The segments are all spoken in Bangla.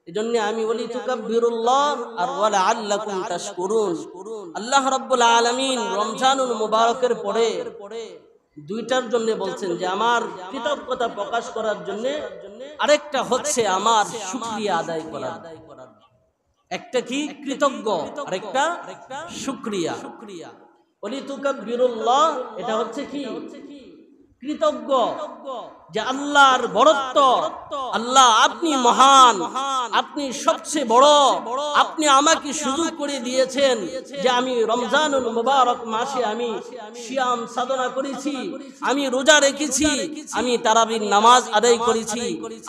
এজন্য আমি বলি তুকাব্বিরুল্লাহ আর ওয়ালা আল্লাকুম তাশকুরুন। আল্লাহ রাব্বুল আলামিন রমজানুল মুবারকের পরে দুইটার জন্য বলছেন যে আমার কৃতজ্ঞতা প্রকাশ করার জন্য, আরেকটা হচ্ছে আমার শুকরিয়া আদায় করা। একটা কি কৃতজ্ঞ, আরেকটা শুকরিয়া। বলি তুকাব্বিরুল্লাহ, এটা হচ্ছে কি কৃতজ্ঞ যে আল্লাহর বড়ত্ব, আল্লাহ আপনি মহান, আপনি সবচেয়ে বড়, আপনি আমাকে সুযোগ করে দিয়েছেন যে আমি রমজানুল মুবারক মাসে আমি সিয়াম সাধনা করেছি, আমি রোজা রেখেছি, আমি তারাবির নামাজ আদায় করেছি,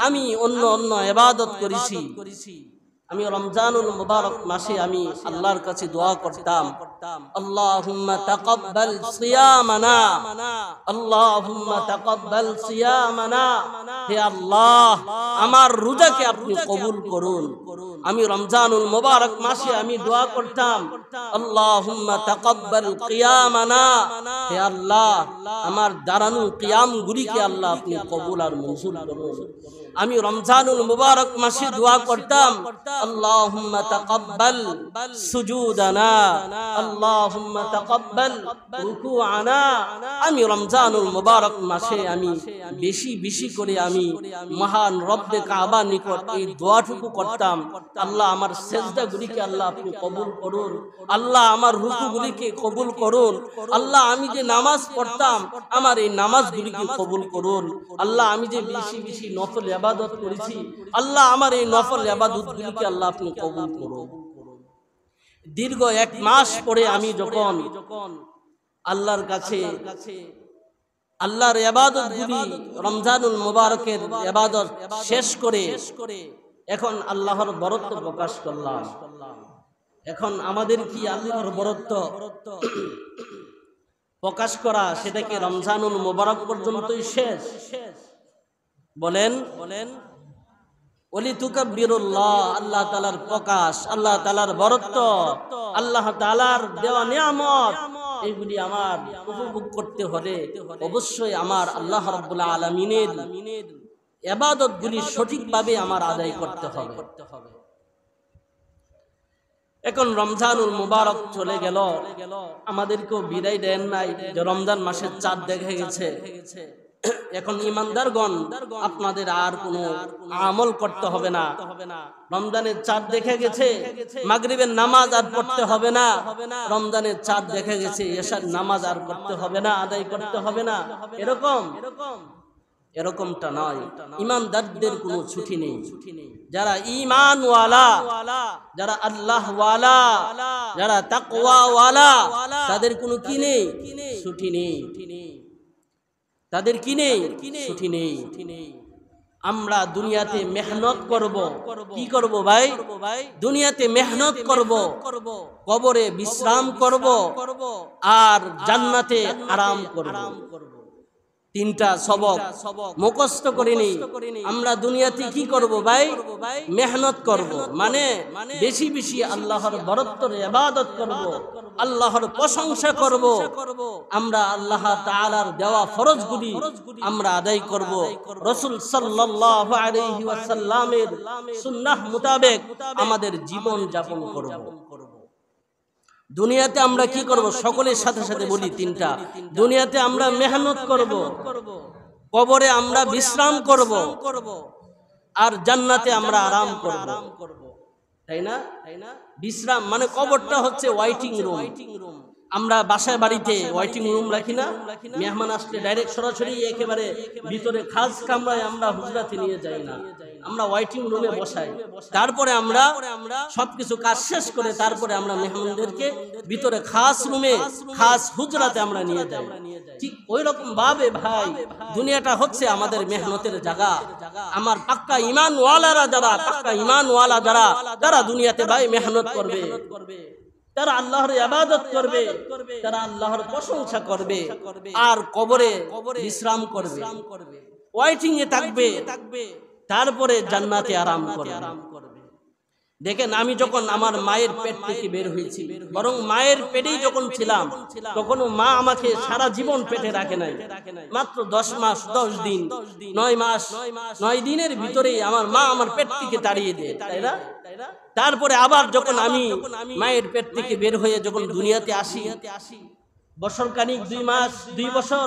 আমি অন্য অন্য ইবাদত করেছি। আমি রমজানুল মুবারক মাসে আমি আল্লাহর কাছে দোয়া করতাম, আল্লাহুম্মা তাকাব্বাল সিয়ামানা, আল্লাহুম্মা তাকাব্বাল সিয়ামানা, হে আল্লাহ আমার রোজাকে আপনি কবুল করুন। আমি রমজানুল মুবারক মাসে আমি দোয়া করতাম, আল্লাহুম্মা তাকাব্বাল কিয়ামানা, হে আল্লাহ আমার দাঁড়ানো কিয়াম গুলিকে আল্লাহ আপনি কবুল আর মঞ্জুর করুন। আমি রমজানুল মুবারক মাসে দোয়া করতাম, আল্লাহুম্মা তাকাব্বাল সুজুদানা, আল্লাহুম্মা তাকাব্বাল রুকুআনা। আমি রমজানুল মুবারক মাসে আমি বেশি বেশি করে আমি মহান রব্বে কাবা নিকট এই দোয়াটুকু করতাম, আল্লাহ আমার সেজদাগুলিকে আল্লাহ আপনি কবুল করুন, আল্লাহ আমার রুকুগুলিকে কবুল করুন, আল্লাহ আমি যে নামাজ পড়তাম আমার এই নামাজগুলিকে কবুল করুন, আল্লাহ আমি যে বেশি বেশি নফল ইবাদত করেছি আল্লাহ আমার এই নফল ইবাদতগুলিকে আল্লাহ আপনি কবুল করুন। দীর্ঘ 1 মাস পরে আমি যখন আল্লাহর কাছে আল্লাহর ইবাদতগুলি রমজানুল মুবারকের ইবাদত শেষ করে এখন আল্লাহর বরত্ব প্রকাশ করলাম। এখন আমাদের কি আল্লাহর বরত্ব প্রকাশ করা সেটাকে রমজানুল মুবারক পর্যন্তই শেষ? বলেন ওলি তুকাব্বিরুল্লাহ, আল্লাহ তাআলার প্রকাশ, আল্লাহ তাআলার বরত্ব, আল্লাহ তাআলার দেওয়া নিয়ামত, এগুলি আমার উপভোগ করতে হলে অবশ্যই আমার আল্লাহ রাব্বুল আলামিনের ইবাদতগুলি সঠিকভাবে আমার আদায় করতে হবে। এখন রমজানুল মুবারক চলে গেল, আমাদেরকেও বিদায় দেন নাই যে রমজান মাসের চাঁদ দেখা গেছে। এখন ঈমানদারগণ আপনাদের আর কোনো আমল করতে হবে না, রমজানের চাঁদ দেখা গেছে, মাগরিবের নামাজ আর পড়তে হবে না, রমজানের চাঁদ দেখা গেছে, এশার নামাজ আর করতে হবে না, আদায় করতে হবে না, এরকমটা নয়। ঈমানদারদের কোনো ছুটি নেই। যারা ঈমান ওয়ালা, যারা আল্লাহ ওয়ালা, যারা তাকওয়া ওয়ালা, তাদের কোনো কি নেই? ছুটি নেই। তাদের কি নেই? ছুটি নেই। আমরা দুনিয়াতে মেহনত করব। কি করব ভাই? দুনিয়াতে মেহনত করব, কবরে বিশ্রাম করব, আর জান্নাতে আরাম করব। 3টা সবক মুখস্থ করে নেই। আমরা দুনিয়াতে কি করব ভাই? মেহনত করব, মানে বেশি বেশি আল্লাহর বরত্বের ইবাদত করব, আল্লাহর প্রশংসা করব, আমরা আল্লাহ তাআলার দেওয়া ফরজগুলি আমরা আদায় করব, রাসূল সাল্লাল্লাহু আলাইহি ওয়াসাল্লামের সুন্নাহ মোতাবেক আমাদের জীবন যাপন করব। দুনিয়াতে আমরা কি করব? সকলের সাথে সাথে বলি 3টা। দুনিয়াতে আমরা মেহনত করব, কবরে আমরা বিশ্রাম করব, আর জান্নাতে আমরা আরাম করব। তাই না? বিশ্রাম মানে কবরটা হচ্ছে ওয়াইটিং রুম। আমরা বাসায় বাড়িতে ওয়াইটিং রুম রাখি না, মেহমান আসলে ডাইরেক্ট সরাসরি একেবারে ভিতরে খাস কামরায় আমরা হুজরাতে নিয়ে যাই না, আমরা ওয়াইটিং রুমে বসাই। তারপরে আমরা সবকিছু কাজ শেষ করে তারপরে আমরা মেহমানদেরকে ভিতরে খাস রুমে, খাস হুজরাতে আমরা নিয়ে যাই। ঠিক ওই রকম ভাবে ভাই দুনিয়াটা হচ্ছে আমাদের মেহনতের জায়গা। আমার পাক্কা ঈমান ওয়ালারা যারা, পাক্কা ঈমান ওয়ালা যারা, তারা দুনিয়াতে ভাই মেহনত করবে, তারা আল্লাহর ইবাদত করবে, তারা আল্লাহর প্রশংসা করবে, আর কবরে বিশ্রাম করবে, ওয়াইটিং এ থাকবে, তারপরে জান্নাতে আরাম করবে। দেখেন আমি যখন আমার মায়ের পেট থেকে বের হয়েছি, বরং মায়ের পেটেই যখন ছিলাম তখনও মা আমাকে সারা জীবন পেটে রাখে নাই, মাত্র 10 মাস 10 দিন 9 মাস 9 দিনের ভিতরেই আমার মা আমার পেট থেকে তাড়িয়ে দেয়, তাই না? তারপরে আবার যখন আমি মায়ের পেট থেকে বের হয়ে যখন দুনিয়াতে আসি, বছর কানিক 2 মাস 2 বছর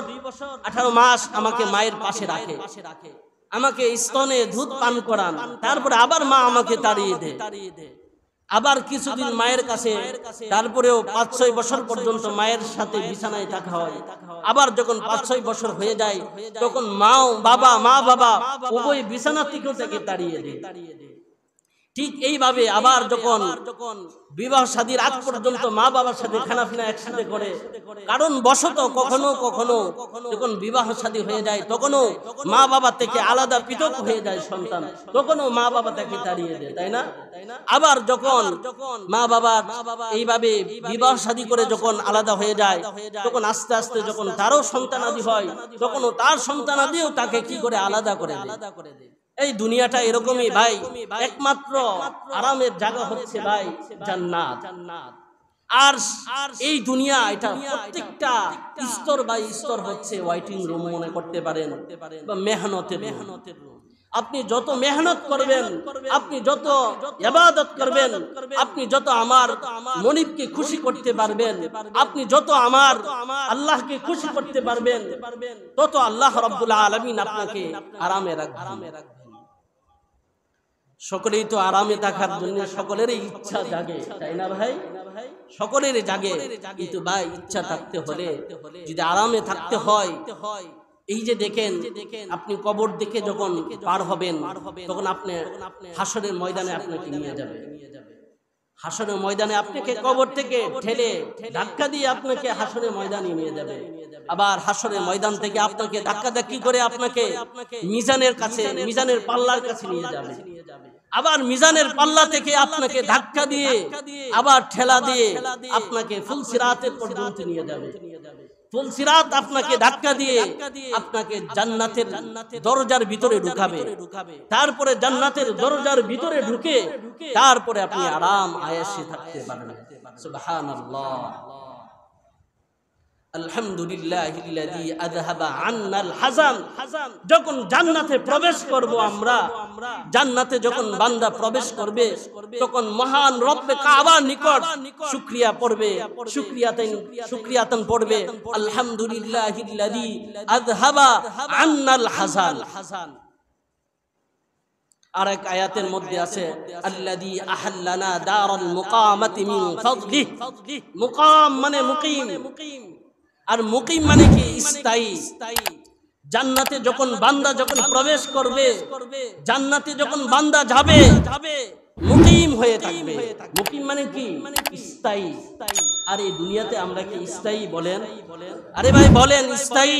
18 মাস আমাকে মায়ের পাশে রাখে, আমাকে স্তনে দুধ পান করান, তারপরে আবার মা আমাকে তাড়িয়ে দেয়, আবার কিছুদিন মায়ের কাছে, তারপরেও 5-6 বছর পর্যন্ত মায়ের সাথে বিছানায় থাকা হয়। আবার যখন 5-6 বছর হয়ে যায় তখন মা বাবা উভয় বিছানা থেকে তাড়িয়ে দেয়। ঠিক এইভাবে আবার যখন বিবাহ শাদীর আগ পর্যন্ত মা বাবার সাথে খানাপিনা একসাথে করে, কারণ বশত কখনো কখনো যখন বিবাহ শাদী হয়ে যায় তখনও মা বাবা থেকে আলাদা পৃথক হয়ে যায় সন্তান, তখনও মা বাবা তাকে তাড়িয়ে দেয়, তাই না? আবার যখন মা বাবা এইভাবে বিবাহ শাদী করে যখন আলাদা হয়ে যায় তখন আস্তে আস্তে যখন তারও সন্তানাদি হয় তখনও তার সন্তানাদিও তাকে কি করে আলাদা করে দেয়। এই দুনিয়াটা এরকমই ভাই, একমাত্র আরামের জায়গা হচ্ছে ভাই জান্নাত। আর এই দুনিয়া এটা প্রত্যেকটা স্তর বাই স্তর হচ্ছে ওয়াইটিং রুম মনে করতে পারেন বা মেহনতের রুম। আপনি যত মেহনত করবেন, আপনি যত ইবাদত করবেন, আপনি যত আমার মনিবকে খুশি করতে পারবেন, আপনি যত আমার আল্লাহকে খুশি করতে পারবেন, তত আল্লাহ রাব্বুল আলামিন আপনাকে আরামে রাখবেন। সকলেই তো আরামে থাকার জন্য সকলেরই ইচ্ছা জাগে, তাই না ভাই? সকলেরই জাগে, কিন্তু ভাই ইচ্ছা থাকতে হলে যদি আরামে থাকতে হয়, এই যে দেখেন আপনি কবর দেখে যখন পার হবেন তখন আপনি হাসরের ময়দানে আপনাকে নিয়ে যাবে, হাসরের ময়দানে আপনাকে কবর থেকে ঠেলে ধাক্কা দিয়ে আপনাকে হাসরের ময়দানে নিয়ে যাবে। আবার হাসরের ময়দান থেকে আপনাকে ধাক্কাধাক্কি করে আপনাকে মিজানের কাছে, মিজানের পাল্লার কাছে নিয়ে যাবে। আবার মিজানের পাল্লা থেকে আপনাকে ধাক্কা দিয়ে আবার ঠেলা দিয়ে আপনাকে ফুলসিরাতের পর্যন্ত নিয়ে যাবে। ফুলসিরাত আপনাকে ধাক্কা দিয়ে আপনাকে জান্নাতের দরজার ভিতরে ঢুকাবে। তারপরে জান্নাতের দরজার ভিতরে ঢুকে তারপরে আপনি আরাম আয়েশে থাকতে পারবেন। সুবহানাল্লাহ, আলহামদুলিল্লাহিল্লাযী আযহাবা আন্নাল হাযান। যখন জান্নাতে প্রবেশ করব আমরা, জান্নাতে যখন বান্দা প্রবেশ করবে তখন মহান রব্বে কাবার নিকট শুকরিয়া পড়বে, শুকরিয়াতান পড়বে, আলহামদুলিল্লাহিল্লাযী আযহাবা আন্নাল হাযান। আর এক আয়াতের মধ্যে আছে আল্লাযী আহাল্লানা দারাল মুকামাতি মিন ফাদলিহি। মুকাম মানে মুকিম, আর মুকিম মানে কি? স্থায়ী। জান্নাতে যখন বান্দা যখন প্রবেশ করবে, জান্নাতে যখন বান্দা যাবে মুকিম হয়ে থাকবে। মুকিম মানে কি? স্থায়ী। আর এই দুনিয়াতে আমরা কি স্থায়ী বলেন? আরে ভাই বলেন স্থায়ী?